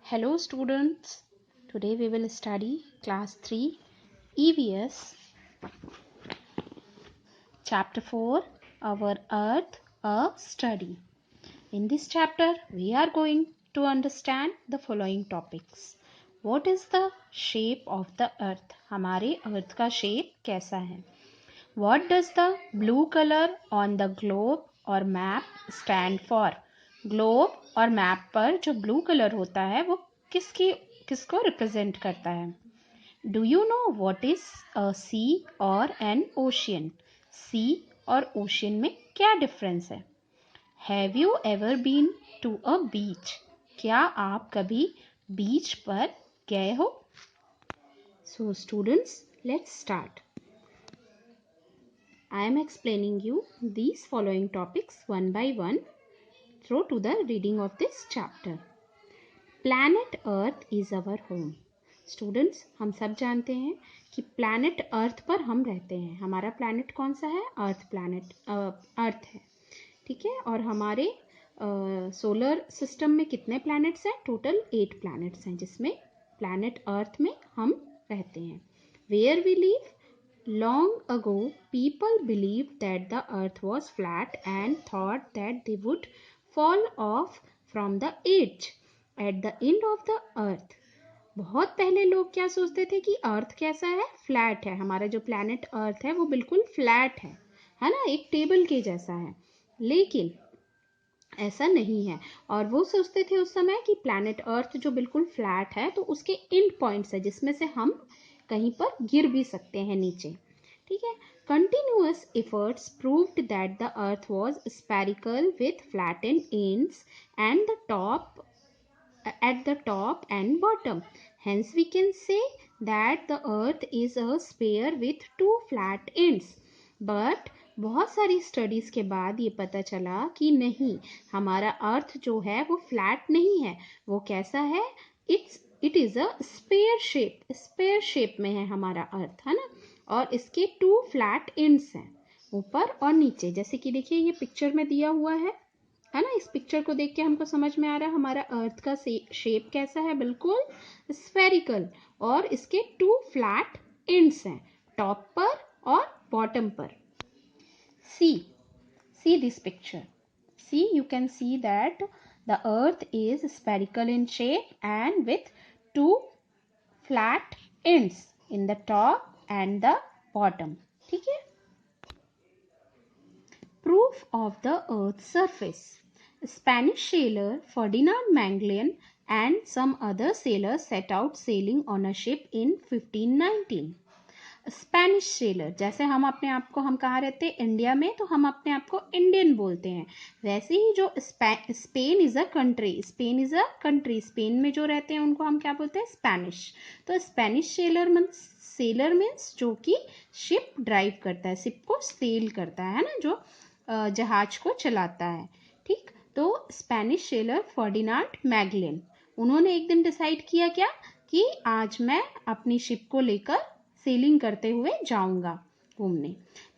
Hello students, today we will study class 3 EVS chapter 4 Our Earth a Study. In this chapter we are going to understand the following topics. What is the shape of the earth? हमारे earth का shape कैसा है? What does the blue color on the globe or map stand for? Globe और map पर जो blue colour होता है वो किसको रिप्रेजेंट करता है? Do you know what is a sea or an ocean? सी और ओशियन में क्या डिफरेंस है? Have you ever been to a beach? क्या आप कभी बीच पर गए हो? So students, let's start. I am explaining you these following topics one by one through to the reading of this chapter. Planet Earth is our home. Students, हम सब जानते हैं कि planet Earth पर हम रहते हैं. हमारा planet कौन सा है? Earth planet, Earth है. ठीक है. और हमारे सोलर सिस्टम में कितने planets हैं? टोटल 8 planets हैं, जिसमें planet Earth में हम रहते हैं. Where we live? Long ago, people believed that the earth was flat and thought that they would fall off from the edge at the end of the earth. बहुत पहले लोग क्या सोचते थे कि अर्थ कैसा है? फ्लैट है. हमारा जो प्लैनेट अर्थ है वो बिल्कुल फ्लैट है ना, एक टेबल के जैसा है. लेकिन ऐसा नहीं है. और वो सोचते थे उस समय कि प्लैनेट अर्थ जो बिल्कुल फ्लैट है तो उसके एंड पॉइंट्स है जिसमें से हम कहीं पर गिर भी सकते हैं नीचे. ठीक है. Continuous efforts proved that the earth was spherical with flattened ends and at the top and bottom. Hence we can say that the earth is a sphere with two flat ends. But बहुत सारी studies के बाद ये पता चला कि नहीं, हमारा अर्थ जो है वो फ्लैट नहीं है. वो कैसा है? It is a sphere shape में है हमारा अर्थ, है ना. और इसके 2 फ्लैट एंड्स हैं, ऊपर और नीचे. जैसे कि देखिए ये पिक्चर में दिया हुआ है ना. इस पिक्चर को देख के हमको समझ में आ रहा है हमारा अर्थ का शेप कैसा है? बिल्कुल स्फेरिकल. और इसके 2 फ्लैट एंड्स हैं, टॉप पर और बॉटम पर. See this picture. See, you can see that the earth is spherical in shape and with 2 flat ends in the top and the bottom. ठीक है. Proof of the earth's surface. Spanish sailor Ferdinand Magellan and some other sailors set out sailing on a ship in 1519. Spanish seller, जैसे हम अपने आप को, हम कहाँ रहते हैं? इंडिया में, तो हम अपने आप को इंडियन बोलते हैं. वैसे ही जो Spain is a country, Spain में जो रहते हैं उनको हम क्या बोलते हैं? स्पेनिश. तो स्पेनिश सेलर मीन्स जो कि शिप ड्राइव करता है, शिप को सेल करता है ना, जो जहाज को चलाता है. ठीक. तो स्पेनिश सेलर फर्डिनांड मैगलेन, उन्होंने एक दिन डिसाइड किया क्या कि आज मैं अपनी शिप को लेकर सेलिंग करते हुए जाऊंगा घूमने.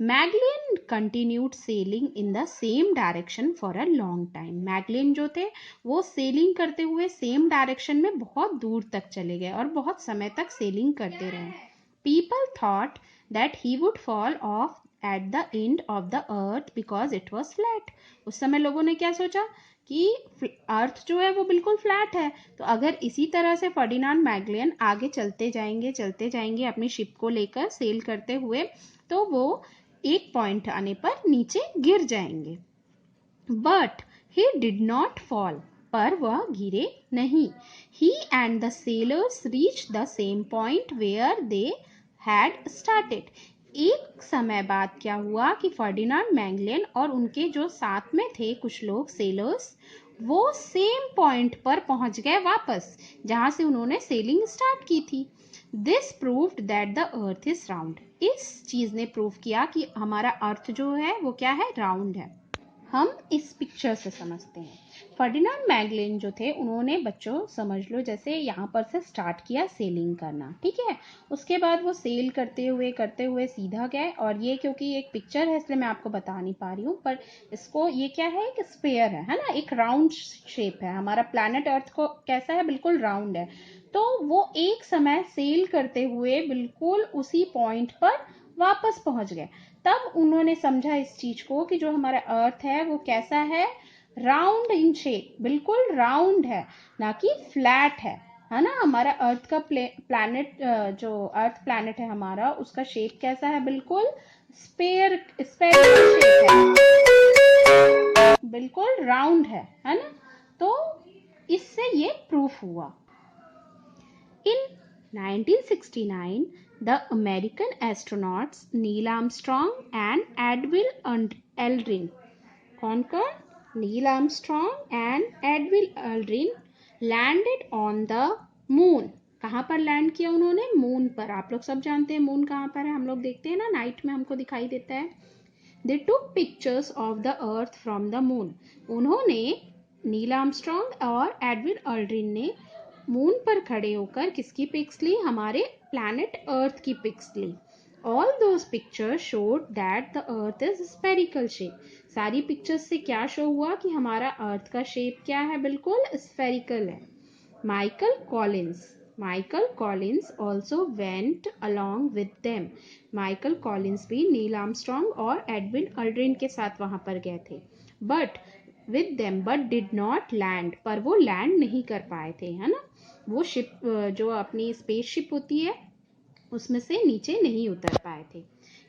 Magellan continued selling in the same direction for a long time. Magellan जो थे वो सेलिंग करते हुए सेम डायरेक्शन में बहुत दूर तक चले गए और बहुत समय तक सेलिंग करते रहे. People thought that he would fall of at the end of the earth because it was flat. उस समय लोगों ने क्या सोचा कि अर्थ जो है वो बिल्कुल फ्लैट है, तो अगर इसी तरह से फर्डिनांड मैगलेन आगे चलते जाएंगे अपनी शिप को लेकर सेल करते हुए, तो वो एक पॉइंट आने पर नीचे गिर जाएंगे. But he did not fall, पर वह गिरे नहीं. He and the sailors reach the same point where they had started. एक समय बाद क्या हुआ कि फर्डिनांड मैगलेन और उनके जो साथ में थे कुछ लोग सेलर्स, वो सेम पॉइंट पर पहुंच गए वापस, जहां से उन्होंने सेलिंग स्टार्ट की थी. This proved that the earth is round. इस चीज ने प्रूव किया कि हमारा अर्थ जो है वो क्या है? राउंड है. हम इस पिक्चर से समझते हैं फर्डिनांड मैगलिन जो थे उन्होंने बच्चों समझ लो जैसे यहाँ पर से स्टार्ट किया सेलिंग करना, ठीक है। उसके बाद वो सेल करते हुए सीधा गए, और ये क्योंकि एक पिक्चर है इसलिए मैं आपको बता नहीं पा रही हूँ, पर इसको ये क्या है, एक स्फीयर है ना, एक राउंड शेप है। हमारा प्लैनेट अर्थ को कैसा है, बिल्कुल राउंड है। तो वो एक समय सेल करते हुए बिल्कुल उसी पॉइंट पर वापस पहुंच गए। तब उन्होंने समझा इस चीज को कि जो हमारा अर्थ है वो कैसा है, राउंड इन शेप, बिल्कुल राउंड है, ना कि फ्लैट है ना। हमारा अर्थ का प्लैनेट जो अर्थ प्लैनेट है हमारा, उसका शेप कैसा है, बिल्कुल स्पेरिकल शेप है, बिल्कुल राउंड है ना। तो इससे ये प्रूफ हुआ। In 1969, the American astronauts Neil Armstrong and Edwin Aldrin, कौन कौन, Neil Armstrong and Edwin Aldrin, landed on the moon. कहाँ पर लैंड किया उन्होंने, मून पर। आप लोग सब जानते हैं मून कहाँ पर है, हम लोग देखते हैं ना, नाइट में हमको दिखाई देता है। They took pictures of the earth from the moon. उन्होंने, नील आर्मस्ट्रॉन्ग और एडविन एल्ड्रिन ने मून पर खड़े होकर किसकी पिक्स ली, हमारे प्लैनेट अर्थ की पिक्स ली। All those pictures showed that the earth is spherical shape. सारी पिक्चर्स से क्या शो हुआ कि हमारा अर्थ का शेप क्या है, बिल्कुल स्फेरिकल है। Michael Collins also went along with them. Michael Collins भी नील आर्मस्ट्रॉन्ग और एडविन अल्ड्रिन के साथ वहां पर गए थे, बट डिड नॉट लैंड, पर वो लैंड नहीं कर पाए थे, है ना। वो शिप जो अपनी स्पेसशिप होती है उसमें से नीचे नहीं उतर पाए थे।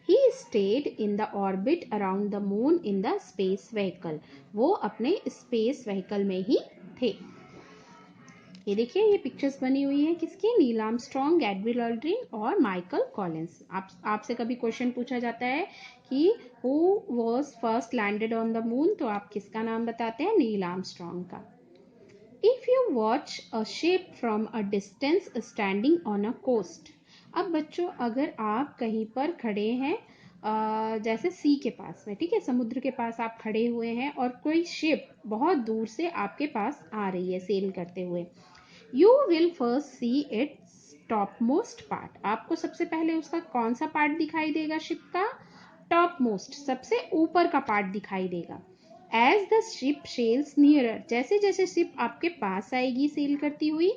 He stayed in the orbit around the moon in the space vehicle. वो अपने स्पेस व्हीकल में ही थे। ये देखिए, ये पिक्चर्स बनी हुई है किसकी, नील आर्मस्ट्रॉन्ग, एडविन अल्ड्रिन और माइकल कॉलिंस। आपसे कभी क्वेश्चन पूछा जाता है कि who was first landed on the moon, तो आप किसका नाम बताते हैं, नील आर्मस्ट्रॉन्ग का। If you watch a ship from a distance standing on a coast. अब बच्चों अगर आप कहीं पर खड़े हैं जैसे सी के पास में, ठीक है, समुद्र के पास आप खड़े हुए हैं और कोई शिप बहुत दूर से आपके पास आ रही है सेल करते हुए, you will first see its top most part. आपको सबसे पहले उसका कौन सा पार्ट दिखाई देगा, शिप का टॉप मोस्ट, सबसे ऊपर का पार्ट दिखाई देगा। As the ship sails nearer, जैसे जैसे शिप आपके पास आएगी सेल करती हुई,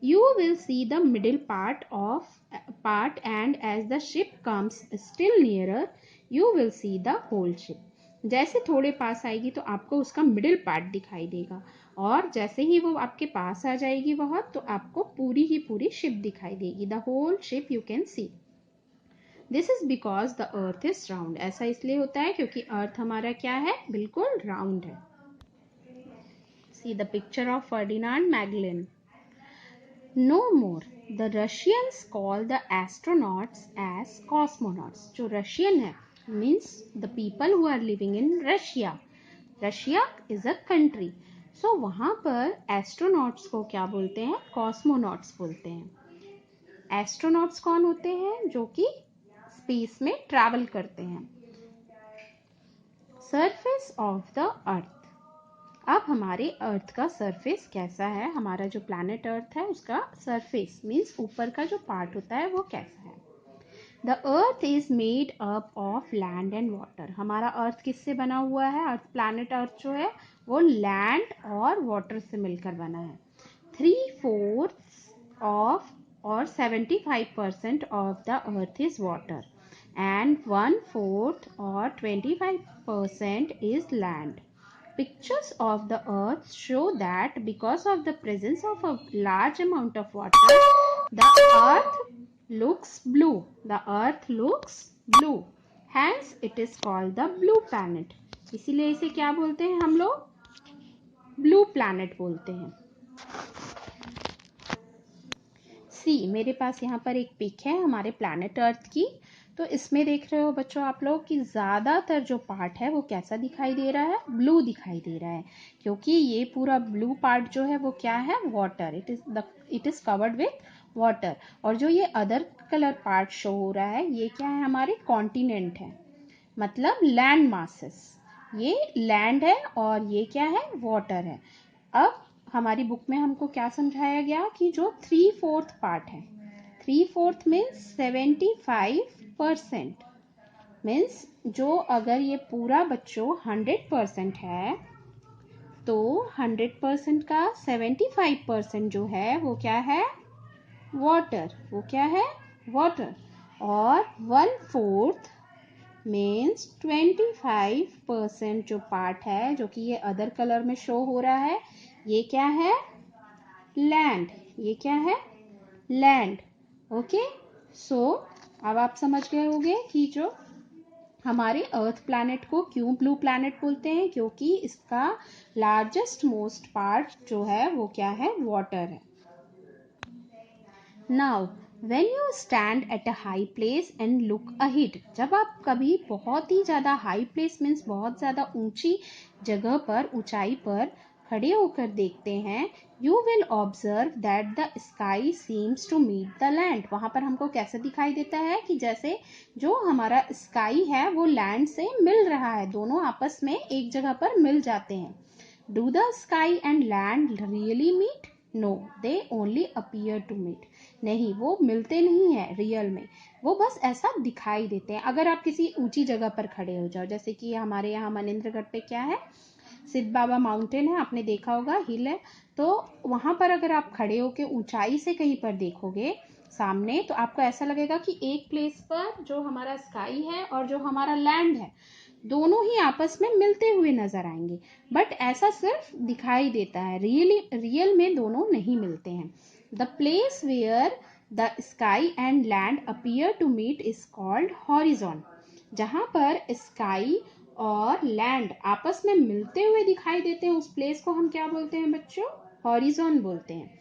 you will see the middle part and as the ship comes still nearer you will see the whole ship. जैसे थोड़े पास आएगी तो आपको उसका मिडिल पार्ट दिखाई देगा, और जैसे ही वो आपके पास आ जाएगी बहुत, तो आपको पूरी की पूरी शिप दिखाई देगी, the whole ship you can see. This is because the earth is round. ऐसा इसलिए होता है क्योंकि अर्थ हमारा क्या है, बिल्कुल राउंड है। See the picture of Ferdinand Magellan. No more. The Russians call the astronauts as cosmonauts. जो रशियन है means the people who are living in Russia. Russia is a country. So वहाँ पर astronauts को क्या बोलते हैं, cosmonauts बोलते हैं। astronauts कौन होते हैं, जो कि स्पेस में ट्रैवल करते हैं। सरफेस ऑफ द अर्थ। अब हमारे अर्थ का सरफेस कैसा है, हमारा जो प्लैनेट अर्थ है उसका सरफेस मीन्स ऊपर का जो पार्ट होता है वो कैसा है। The earth is made up of land and water. हमारा अर्थ किससे बना हुआ है, अर्थ प्लैनेट अर्थ जो है वो लैंड और वाटर से मिलकर बना है। 3/4 ऑफ और 75% of the earth is water and 1/4 और 25% is land. Pictures of the earth show that because of the presence of a large amount of water, the earth looks blue. The earth looks blue. Hence, it is called the blue planet. इसीलिए इसे क्या बोलते हैं हम लोग, blue planet बोलते हैं। सी, मेरे पास यहाँ पर एक पिक है हमारे प्लैनेट अर्थ की। तो इसमें देख रहे हो बच्चों आप लोग कि ज़्यादातर जो पार्ट है वो कैसा दिखाई दे रहा है, ब्लू दिखाई दे रहा है, क्योंकि ये पूरा ब्लू पार्ट जो है वो क्या है, water, it is covered with water. और जो ये अदर कलर पार्ट शो हो रहा है ये क्या है, हमारे कॉन्टिनेंट है, मतलब लैंड मासेस। ये लैंड है और ये क्या है, वाटर है। अब हमारी बुक में हमको क्या समझाया गया कि जो 3/4 पार्ट है, 3/4 मीन्स 75%, मीन्स जो अगर ये पूरा बच्चों 100% है तो 100% का 75% जो है वो क्या है, वाटर। वो क्या है, वाटर। और 1/4 मीन्स 25% जो पार्ट है, जो कि ये अदर कलर में शो हो रहा है, ये क्या है, लैंड। ये क्या है, लैंड। ओके, सो अब आप समझ गए होंगे कि जो हमारे अर्थ प्लैनेट को क्यों ब्लू प्लैनेट बोलते हैं, क्योंकि इसका लार्जेस्ट मोस्ट पार्ट जो है वो क्या है, वाटर है। Now when you stand at a high place and look ahead, जब आप कभी बहुत ही ज़्यादा हाई प्लेस मीन्स बहुत ज़्यादा ऊंची जगह पर, ऊंचाई पर खड़े होकर देखते हैं, you will observe that the sky seems to meet the land. वहाँ पर हमको कैसे दिखाई देता है कि जैसे जो हमारा स्काई है वो लैंड से मिल रहा है, दोनों आपस में एक जगह पर मिल जाते हैं। Do the sky and land really meet? No, they only appear to meet. नहीं, वो मिलते नहीं है रियल में, वो बस ऐसा दिखाई देते हैं। अगर आप किसी ऊंची जगह पर खड़े हो जाओ, जैसे कि हमारे यहाँ मनेंद्रगढ़ पे क्या है, सिद्ध बाबा माउंटेन है, आपने देखा होगा, हिल है, तो वहां पर अगर आप खड़े होके ऊंचाई से कहीं पर देखोगे सामने, तो आपको ऐसा लगेगा कि एक प्लेस पर जो हमारा स्काई है और जो हमारा लैंड है दोनों ही आपस में मिलते हुए नजर आएंगे, बट ऐसा सिर्फ दिखाई देता है, रियल में दोनों नहीं मिलते हैं। The place where the sky and land appear to meet is called horizon. जहां पर स्काई और लैंड आपस में मिलते हुए दिखाई देते हैं, उस प्लेस को हम क्या बोलते हैं बच्चों, हॉरिजॉन बोलते हैं।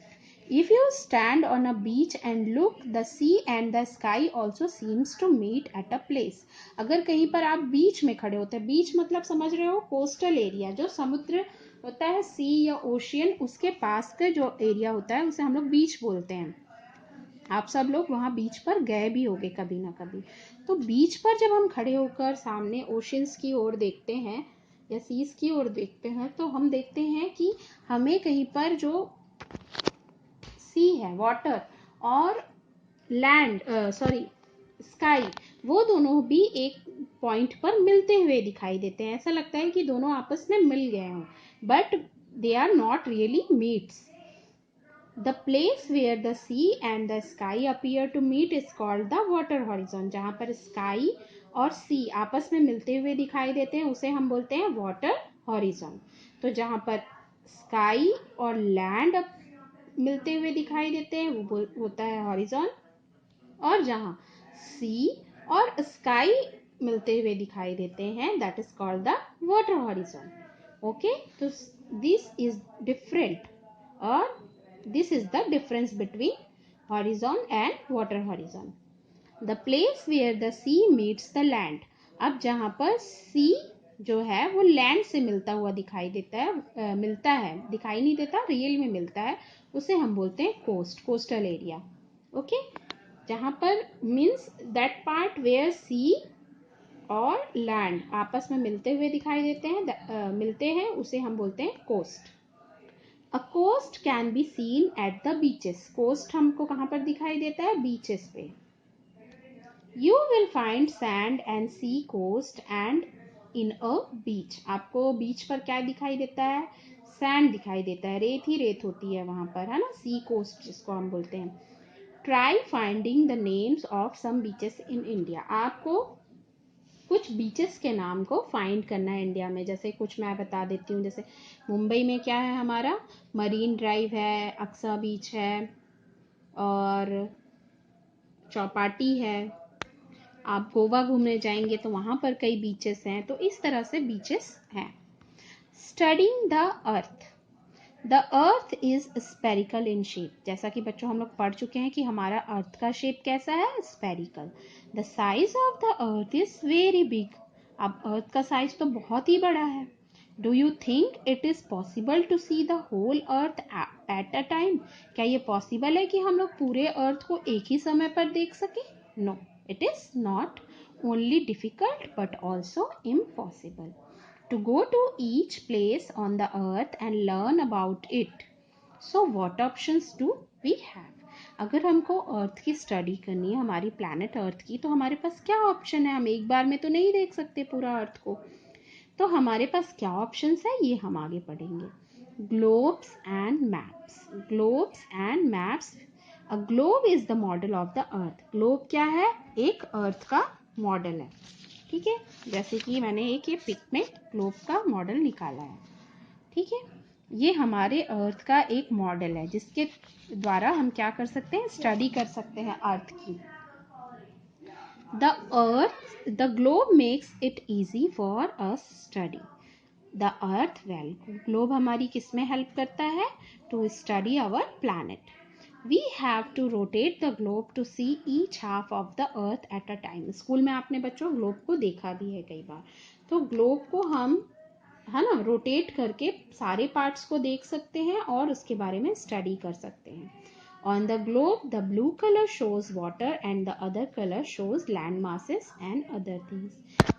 If you stand on a beach and look, the sea and the sky also seems to meet at a place. अगर कहीं पर आप बीच में खड़े होते हैं, बीच मतलब समझ रहे हो, कोस्टल एरिया, जो समुद्र होता है, सी या ओशियन, उसके पास का जो एरिया होता है उसे हम लोग बीच बोलते हैं। आप सब लोग वहाँ बीच पर गए भी होंगे कभी ना कभी। तो बीच पर जब हम खड़े होकर सामने ओशियंस की ओर देखते हैं या सीज की ओर देखते हैं, तो हम देखते हैं कि हमें कहीं पर जो सी है, वाटर, और लैंड, सॉरी, स्काई, वो दोनों भी एक पॉइंट पर मिलते हुए दिखाई देते हैं। ऐसा लगता है कि दोनों आपस में मिल गए हों, but they are not really meets. The place where the sea and the sky appear to meet is called the water horizon. जहाँ पर स्काई और सी आपस में मिलते हुए दिखाई देते हैं उसे हम बोलते हैं वाटर हॉरिजॉन। तो जहाँ पर स्काई और लैंड मिलते हुए दिखाई देते हैं वो होता है हॉरिजॉन, और जहाँ सी और स्काई मिलते हुए दिखाई देते हैं that is called the water horizon. Okay, तो दिस इज डिफरेंट, और this is the difference between horizon and water horizon. The place where the sea meets the land. अब जहाँ पर सी जो है वो लैंड से मिलता हुआ दिखाई देता है, मिलता है, दिखाई नहीं देता, रियल में मिलता है, उसे हम बोलते हैं कोस्ट, कोस्टल एरिया। ओके, जहाँ पर मीन्स दैट पार्ट वेयर सी और लैंड आपस में मिलते हुए दिखाई देते हैं, मिलते हैं, उसे हम बोलते हैं coast. A coast can be seen at the beaches. Coast हमको कहाँ पर दिखाई देता है, बीचेस पे। You will find sand and sea coast and in a beach. आपको बीच पर क्या दिखाई देता है, सैंड दिखाई देता है, रेत ही रेत होती है वहां पर, है ना, सी कोस्ट जिसको हम बोलते हैं। Try finding the names of some beaches in India. आपको कुछ बीचेस के नाम को फाइंड करना है इंडिया में। जैसे कुछ मैं बता देती हूँ, जैसे मुंबई में क्या है, हमारा मरीन ड्राइव है, अक्सा बीच है, और चौपाटी है। आप गोवा घूमने जाएंगे तो वहां पर कई बीचेस हैं, तो इस तरह से बीचेस हैं। Studying the earth. The earth is spherical in shape. जैसा कि बच्चों हम लोग पढ़ चुके हैं कि हमारा अर्थ का शेप कैसा है, spherical. The size of the earth is very big. अब अर्थ का साइज तो बहुत ही बड़ा है। Do you think it is possible to see the whole earth at a time? क्या ये पॉसिबल है कि हम लोग पूरे अर्थ को एक ही समय पर देख सके? No, it is not only difficult but also impossible. to go to each place on the earth and learn about it. So what options do we have? अगर हमको अर्थ की स्टडी करनी है, हमारी प्लैनेट अर्थ की, तो हमारे पास क्या ऑप्शन है? हम एक बार में तो नहीं देख सकते पूरा अर्थ को, तो हमारे पास क्या ऑप्शंस है ये हम आगे पढ़ेंगे. Globes and maps. Globes and maps. A globe is the model of the earth. Globe क्या है? एक अर्थ का मॉडल है. ठीक है, जैसे कि मैंने एक ये पिक में ग्लोब का मॉडल निकाला है. ठीक है, ये हमारे अर्थ का एक मॉडल है जिसके द्वारा हम क्या कर सकते हैं? स्टडी कर सकते हैं अर्थ की. The globe makes it easy for us study. The earth well. Globe हमारी किस में हेल्प करता है? To study our planet. We have to rotate the globe to see each half of the earth at a time. School में आपने बच्चों globe को देखा भी है कई बार. तो ग्लोब को हम है ना रोटेट करके सारे पार्ट्स को देख सकते हैं और उसके बारे में स्टडी कर सकते हैं. On the globe, the blue color shows water and the other color shows land masses and other things.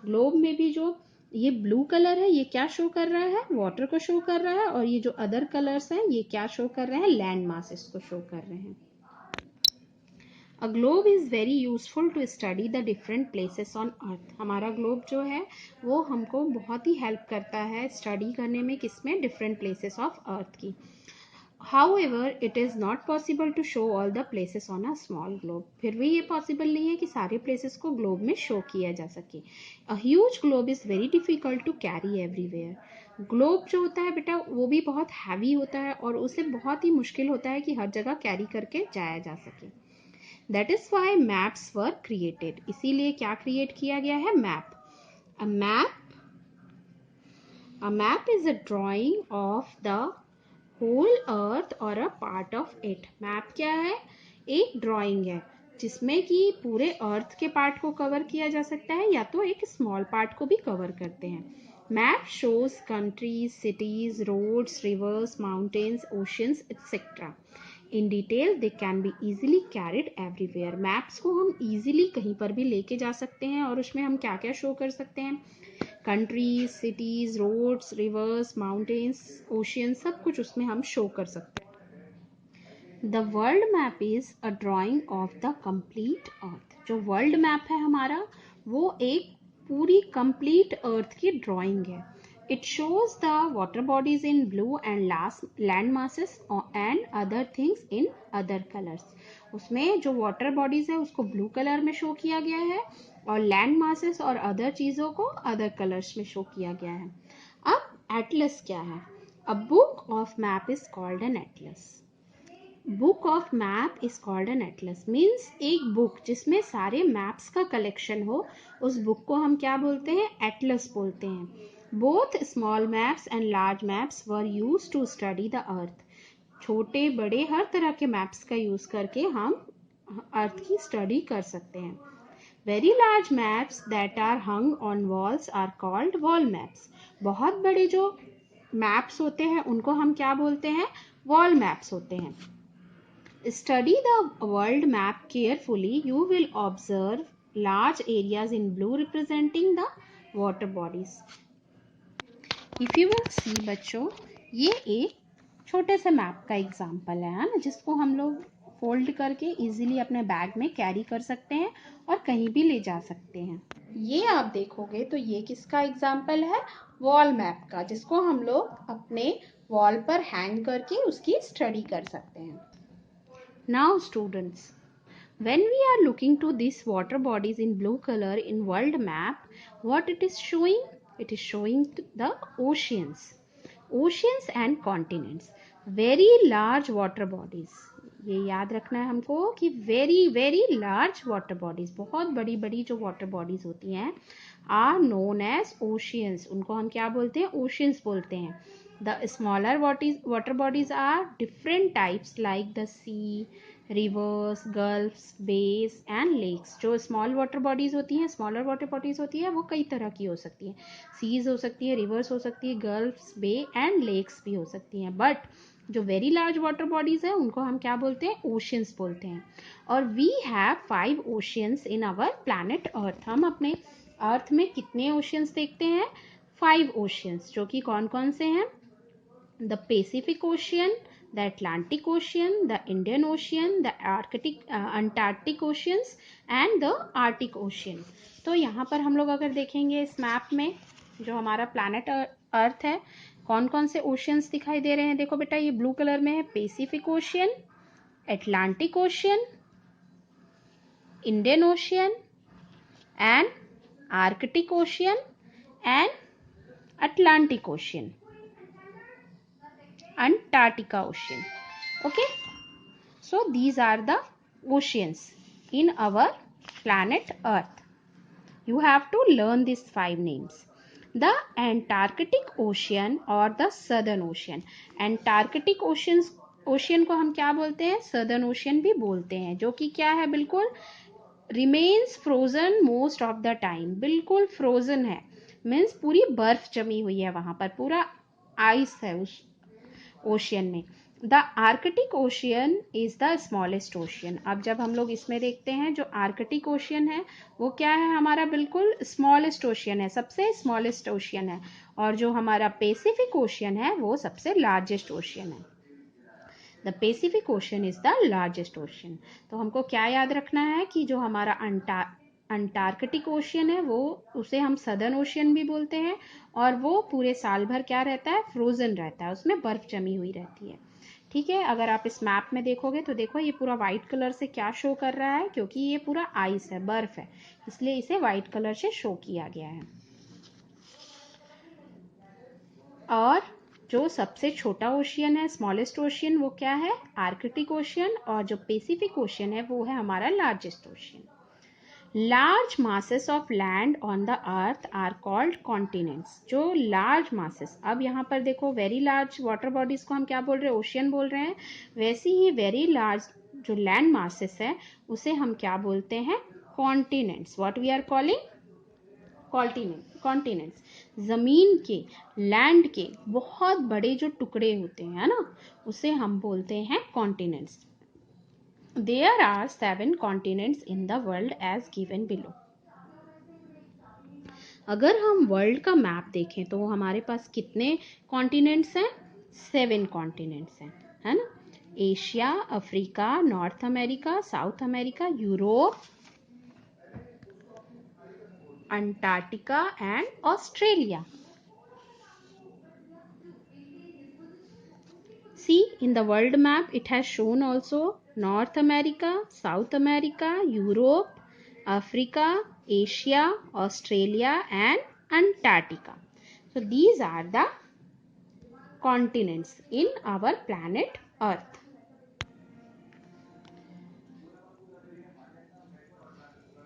Globe में भी जो ये ब्लू कलर है ये क्या शो कर रहा है? वाटर को शो कर रहा है. और ये जो अदर कलर्स हैं ये क्या शो कर रहे हैं? लैंड मासेस को शो कर रहे हैं. A globe is very useful to study the different places on earth. हमारा ग्लोब जो है वो हमको बहुत ही हेल्प करता है स्टडी करने में. किसमें? डिफरेंट प्लेसेस ऑफ अर्थ की. However, it is not possible to show all the places on a small globe. फिर भी ये पॉसिबल नहीं है कि सारे प्लेसेस को ग्लोब में शो किया जा सके. A huge globe is very difficult to carry everywhere. Globe जो होता है बेटा वो भी बहुत हैवी होता है और उसे बहुत ही मुश्किल होता है कि हर जगह कैरी करके जाया जा सके. That is why maps were created. इसीलिए क्या क्रिएट किया गया है? Map. A map is a drawing of the whole earth or a part of it. Map क्या है? एक ड्राइंग है जिसमें कि पूरे अर्थ के पार्ट को कवर किया जा सकता है या तो एक स्मॉल पार्ट को भी कवर करते हैं. Map shows countries, cities, roads, rivers, mountains, oceans etcetera. In detail they can be easily carried everywhere. Maps को हम इजीली कहीं पर भी लेके जा सकते हैं और उसमें हम क्या क्या शो कर सकते हैं? Countries, cities, roads, rivers, mountains, ocean, सब कुछ उसमें हम शो कर सकते हैं. The world map is a drawing of the complete earth. जो वर्ल्ड मैप है हमारा वो एक पूरी कंप्लीट अर्थ की ड्राइंग है. It shows the water bodies in blue and land masses and other things in other colours. उसमें जो वाटर बॉडीज है उसको ब्लू कलर में शो किया गया है और लैंड मासेस और अदर चीज़ों को अदर कलर्स में शो किया गया है. अब एटलस क्या है? A book of map is called an Atlas. Book of map is called an Atlas means एक बुक जिसमें सारे मैप्स का कलेक्शन हो, उस बुक को हम क्या बोलते हैं? एटलस बोलते हैं. Both small maps and large maps were use to study the earth. छोटे बड़े हर तरह के मैप्स का यूज करके हम अर्थ की स्टडी कर सकते हैं. Very large maps that are hung on walls are called wall maps. बहुत बड़े जो मैप्स होते हैं उनको हम क्या बोलते हैं? वॉल मैप्स होते हैं. Study the world map carefully. You will observe large areas in blue representing the water bodies. If you will see बच्चों, ये एक छोटे से मैप का एग्जाम्पल है ना, जिसको हम लोग फोल्ड करके इजीली अपने बैग में कैरी कर सकते हैं और कहीं भी ले जा सकते हैं. ये आप देखोगे तो ये किसका एग्जाम्पल है? वॉल मैप का, जिसको हम लोग अपने वॉल पर हैंग करके उसकी स्टडी कर सकते हैं. Now students, when we are looking to these water bodies in blue color in world map, what it is showing? It is showing the oceans and continents. Very large water bodies. ये याद रखना है हमको कि very large water bodies, बहुत बड़ी बड़ी जो water bodies होती हैं are known as oceans. उनको हम क्या बोलते हैं? oceans बोलते हैं. The smaller water bodies are different types like the sea, rivers, gulfs, bays and lakes. जो small water bodies होती हैं, smaller water bodies होती है, वो कई तरह की हो सकती हैं. seas हो सकती है, rivers हो सकती है, gulfs, bay and lakes भी हो सकती हैं. But जो वेरी लार्ज वाटर बॉडीज है उनको हम क्या बोलते हैं? ओशियंस बोलते हैं. और we have 5 oceans in our planet earth. हम अपने अर्थ में कितने ओशियंस देखते हैं? 5 ओशियंस, जो कि कौन कौन से हैं? The Pacific ocean, the Atlantic ocean, the Indian ocean, the Antarctic oceans and the Arctic ocean. तो यहाँ पर हम लोग अगर देखेंगे इस मैप में, जो हमारा प्लैनेट अर्थ है, कौन कौन से ओशियंस दिखाई दे रहे हैं? देखो बेटा, ये ब्लू कलर में है Pacific ocean, Atlantic ocean, Indian ocean and Arctic ocean and Atlantic ocean, Antarctica ocean. Okay, so these are the oceans in our planet Earth. You have to learn these 5 names. The Antarctic Ocean or the Southern Ocean. Antarctic ocean को हम क्या बोलते हैं? Southern Ocean भी बोलते हैं, जो कि क्या है? बिल्कुल remains frozen most of the time. बिल्कुल frozen है, मीन्स पूरी बर्फ जमी हुई है वहां पर, पूरा आइस है उस ओशियन में। The Arctic ocean is the smallest ocean. अब जब हम लोग इसमें देखते हैं, जो आर्कटिक ओशियन है वो क्या है? हमारा बिल्कुल स्मॉलेस्ट ओशियन है, सबसे स्मॉलेस्ट ओशियन है। और जो हमारा पेसिफिक ओशियन है वो सबसे लार्जेस्ट ओशियन है। The Pacific ocean is the largest ocean. तो हमको क्या याद रखना है कि जो हमारा अंटार्कटिक ओशियन है वो, उसे हम सदर्न ओशियन भी बोलते हैं, और वो पूरे साल भर क्या रहता है? फ्रोजन रहता है, उसमें बर्फ जमी हुई रहती है। ठीक है, अगर आप इस मैप में देखोगे तो देखो ये पूरा व्हाइट कलर से क्या शो कर रहा है? क्योंकि ये पूरा आइस है, बर्फ है, इसलिए इसे व्हाइट कलर से शो किया गया है। और जो सबसे छोटा ओशियन है, स्मॉलेस्ट ओशियन, वो क्या है? Arctic ocean. और जो पेसिफिक ओशियन है वो है हमारा largest ocean. Large masses of land on the earth are called continents. जो लार्ज मासेस, अब यहाँ पर देखो, वेरी लार्ज वाटर बॉडीज को हम क्या बोल रहे हैं? ओशियन बोल रहे हैं। वैसे ही वेरी लार्ज जो लैंड मासेस है उसे हम क्या बोलते हैं? Continents. What we are calling? Continents. जमीन के, लैंड के बहुत बड़े जो टुकड़े होते हैं ना, उसे हम बोलते हैं continents. There are 7 continents in the world as given below. अगर हम वर्ल्ड का मैप देखें तो हमारे पास कितने कॉन्टिनेंट्स हैं? 7 कॉन्टिनेंट्स हैं, है ना? Asia, Africa, north America, south America, Europe, Antarctica and Australia. See, in the world map it has shown also North America, South America, Europe, Africa, Asia, Australia and Antarctica. So these are the continents in our planet Earth.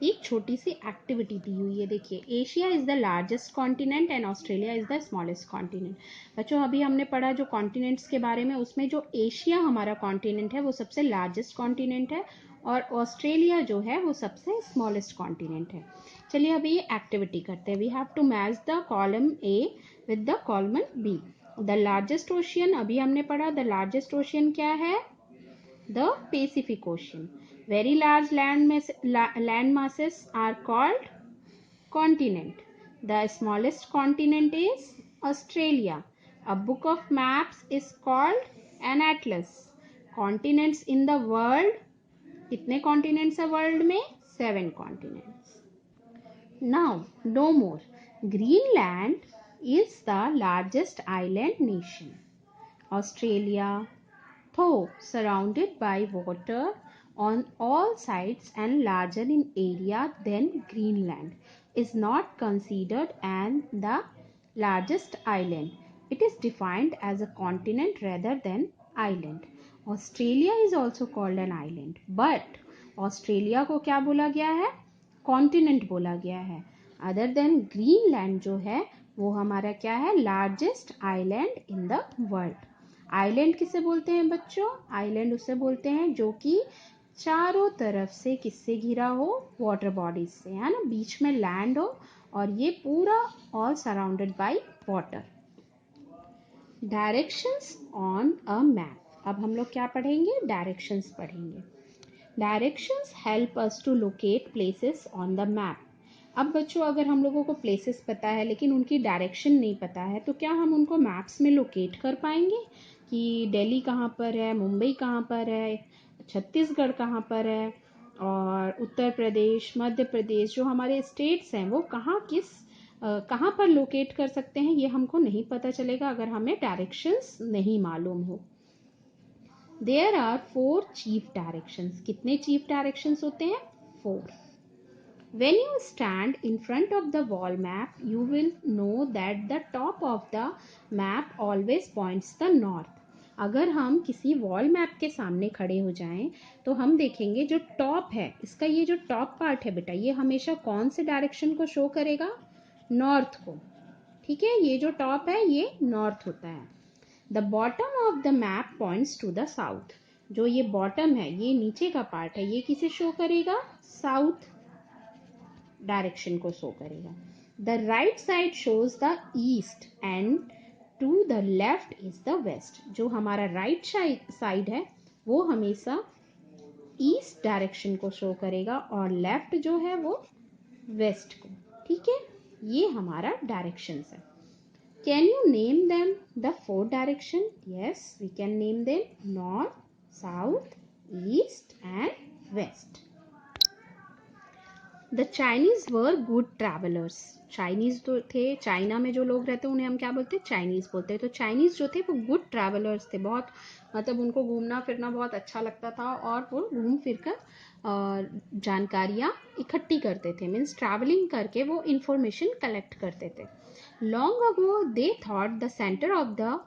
एक छोटी सी activity दी हुई है, देखिए, Asia is the largest continent and Australia is the smallest continent. बच्चों, अभी हमने पढ़ा जो कॉन्टिनेंट्स के बारे में, उसमें जो एशिया हमारा कॉन्टिनेंट है वो सबसे लार्जेस्ट कॉन्टिनेंट है, और ऑस्ट्रेलिया जो है वो सबसे स्मॉलेस्ट कॉन्टिनेंट है। चलिए अभी ये एक्टिविटी करते हैं। We have to match the column A with the column B. The largest ocean, अभी हमने पढ़ा, द लार्जेस्ट ओशियन क्या है? The Pacific Ocean. Very large land masses are called continent. The smallest continent is Australia. A book of maps is called an atlas. Continents in the world, कितने continents है world में? 7 continents. Now, no more. Greenland is the largest island nation. Australia, though surrounded by water on all sides and larger in area than Greenland, is not considered the largest island. It is defined as a continent rather than island. Australia is also called an island, but Australia को क्या बोला गया है? Continent बोला गया है. Other than Greenland जो है वो हमारा क्या है? Largest island in the world. Island किसे बोलते हैं बच्चों? आइलैंड उसे बोलते हैं जो कि चारों तरफ से किससे घिरा हो? वाटर बॉडीज से, है ना? बीच में लैंड हो और ये पूरा all surrounded by water. Directions on a map. अब हम लोग क्या पढ़ेंगे? डायरेक्शंस पढ़ेंगे. Directions help us to locate places on the map. अब बच्चों अगर हम लोगों को प्लेसेस पता है लेकिन उनकी डायरेक्शन नहीं पता है तो क्या हम उनको मैप्स में लोकेट कर पाएंगे कि दिल्ली कहाँ पर है, मुंबई कहाँ पर है, छत्तीसगढ़ कहाँ पर है और उत्तर प्रदेश, मध्य प्रदेश जो हमारे स्टेट्स हैं वो कहाँ पर लोकेट कर सकते हैं, ये हमको नहीं पता चलेगा अगर हमें डायरेक्शंस नहीं मालूम हो। There are 4 chief directions. कितने chief directions होते हैं? 4. When you stand in front of the wall map, you will know that the top of the map always points the north. अगर हम किसी वॉल मैप के सामने खड़े हो जाएं तो हम देखेंगे जो टॉप है, इसका ये जो टॉप पार्ट है बेटा, ये हमेशा कौन से डायरेक्शन को शो करेगा? नॉर्थ को। ठीक है, ये जो टॉप है ये नॉर्थ होता है। The bottom of the map points to the south. जो ये बॉटम है, ये नीचे का पार्ट है, ये किसे शो करेगा? साउथ डायरेक्शन को शो करेगा। The right side shows the east and to the left is the west. जो हमारा राइट साइड है वो हमेशा ईस्ट डायरेक्शन को शो करेगा और लेफ्ट जो है वो वेस्ट को। ठीक है, ये हमारा डायरेक्शंस है। Can you name them the 4 direction? Yes, we can name them north, south, east and west. The Chinese were good travelers. Chinese तो थे, चाइना में जो लोग रहते हैं उन्हें हम क्या बोलते हैं? चाइनीज बोलते हैं। तो चाइनीज जो थे वो गुड ट्रैवलर्स थे, बहुत मतलब उनको घूमना फिरना बहुत अच्छा लगता था और वो घूम फिर कर जानकारियाँ इकट्ठी करते थे, मीन्स ट्रैवलिंग करके वो इंफॉर्मेशन कलेक्ट करते थे। Long ago they thought the center of the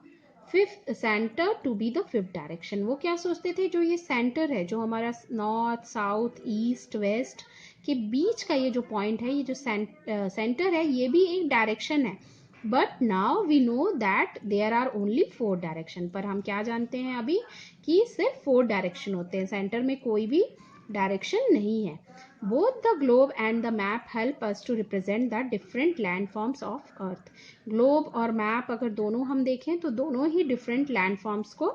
centre to be the 5th direction. वो क्या सोचते थे? जो ये सेंटर है, जो हमारा नॉर्थ, साउथ, ईस्ट, वेस्ट के बीच का ये जो पॉइंट है, ये जो सेंटर है, ये भी एक डायरेक्शन है। But now we know that there are only 4 direction. पर हम क्या जानते हैं अभी कि सिर्फ 4 डायरेक्शन होते हैं, सेंटर में कोई भी डायरेक्शन नहीं है। Both the globe and the map help us to represent the different landforms of Earth. Globe और map अगर दोनों हम देखें तो दोनों ही different landforms को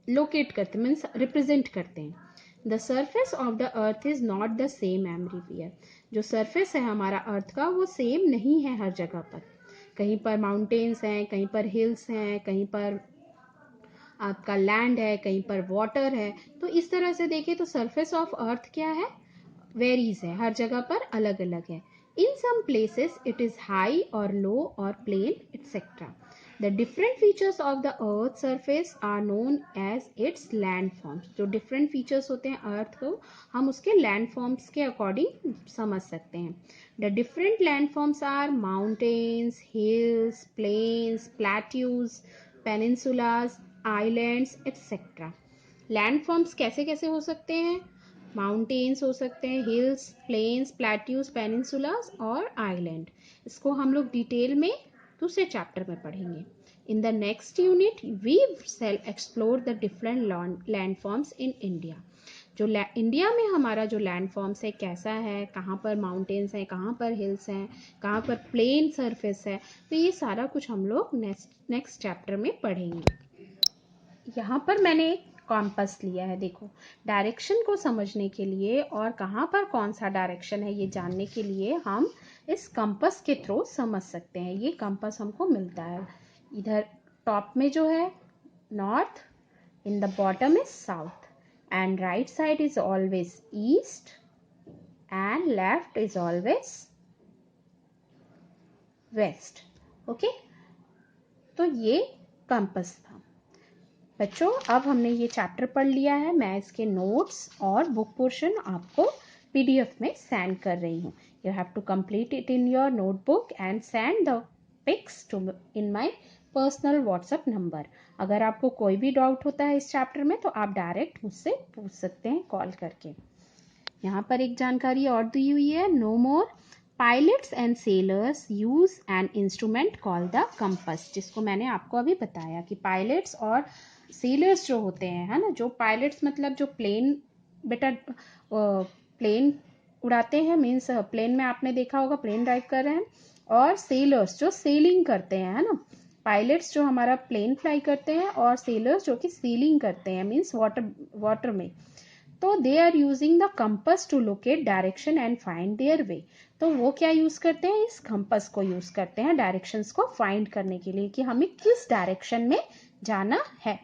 locate करते हैं, मीन्स रिप्रेजेंट करते हैं। The surface of the earth is not the same everywhere. जो surface है हमारा अर्थ का वो सेम नहीं है हर जगह पर। कहीं पर माउंटेन्स हैं, कहीं पर हिल्स हैं, कहीं पर आपका लैंड है, कहीं पर वाटर है। तो इस तरह से देखें तो सरफेस ऑफ अर्थ क्या है? वेरीज है, हर जगह पर अलग अलग है। In some places it is high और लो और plain etcetera. The different features of the earth surface are known as its land forms. जो डिफरेंट फीचर्स होते हैं अर्थ को, हम उसके लैंड फॉर्म्स के अकॉर्डिंग समझ सकते हैं। The different land forms are mountains, hills, plains, plateaus, peninsulas, islands etcetera. Land forms कैसे कैसे हो सकते हैं? माउंटेन्स हो सकते हैं, हिल्स, प्लेन्स, प्लेट्यूज, पेनिनसुलास और आइलैंड। इसको हम लोग डिटेल में दूसरे चैप्टर में पढ़ेंगे। In the next unit we shall explore the different land forms in India. जो इंडिया में हमारा जो लैंड फॉर्म्स है कैसा है, कहाँ पर माउंटेन्स हैं, कहाँ पर हिल्स हैं, कहाँ पर प्लेन सरफेस है, तो ये सारा कुछ हम लोग नेक्स्ट चैप्टर में पढ़ेंगे। यहाँ पर मैंने कॉम्पस लिया है, देखो डायरेक्शन को समझने के लिए और कहाँ पर कौन सा डायरेक्शन है ये जानने के लिए हम इस कंपास के थ्रू समझ सकते हैं। ये कंपास हमको मिलता है, इधर टॉप में जो है north, in the bottom is south and right side is always east and left is always west. Okay, तो ये कंपास था बच्चों। अब हमने ये चैप्टर पढ़ लिया है, मैं इसके नोट्स और बुक पोर्शन आपको पीडीएफ में सेंड कर रही हूँ। You have to complete it in your notebook and send the pics to in my personal WhatsApp number. अगर आपको कोई भी डाउट होता है इस चैप्टर में तो आप डायरेक्ट मुझसे पूछ सकते हैं कॉल करके। यहाँ पर एक जानकारी और दी हुई है, no more pilots and sailors use an instrument called the compass, जिसको मैंने आपको अभी बताया कि पायलट्स और सेलर्स जो होते हैं, है ना, जो पायलट्स मतलब जो प्लेन बेटा प्लेन उड़ाते हैं, मीन्स प्लेन में आपने देखा होगा प्लेन ड्राइव कर रहे हैं, और सेलर्स जो सेलिंग करते हैं, है ना। पायलट्स जो हमारा प्लेन फ्लाई करते हैं और सेलर्स जो कि सेलिंग करते हैं, मीन्स वाटर में। तो they are using the compass to locate direction and find their way. तो वो क्या यूज करते हैं, इस कंपस को यूज करते हैं डायरेक्शंस को फाइंड करने के लिए कि हमें किस डायरेक्शन में जाना है।